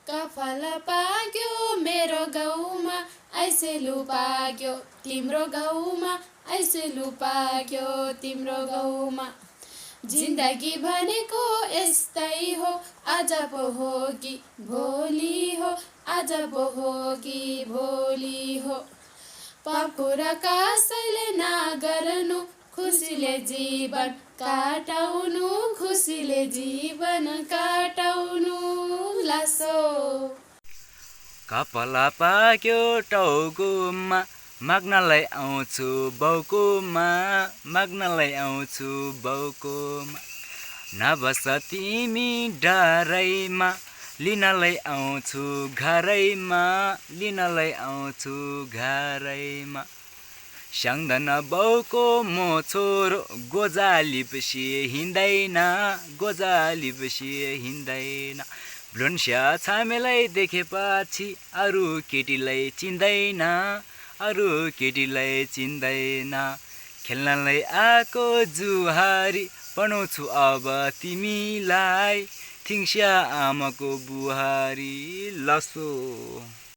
कफल पाक्यो मेरो गाउँमा आइसेलु पाक्यो तिम्रो गाउँमा आइसेलु पाक्यो तिम्रो गाउँमा जिन्दगी भनेको यस्तै हो आज पो हो कि भोलि हो आज पो हो कि भोलि हो पापुरा कसैले नगर्नु खुसीले जीवन काटाउनु खुसीले जीवन काटाउनु लासो कपाल पाक्यो टाउकोमा माग्नलाई आउँछु बाउकोमा माग्नलाई आउँछु बाउकोमा नबस तिमी डरैमा लिनलाई आउँछु घरैमा लिनलाई आउँछु घरैमा स्याङ्दन बाउको म छोरो गोजालीपछि हिँड्दैन गोजालीपछि हिँड्दैन ब्लोन्स्या छामेलाई देखेपछि अरू केटीलाई चिन्दैन अरू केटीलाई चिन्दैन खेल्नलाई आएको जुहारी बनाउँछु अब तिमीलाई थिङ्स्या आमाको बुहारी लसो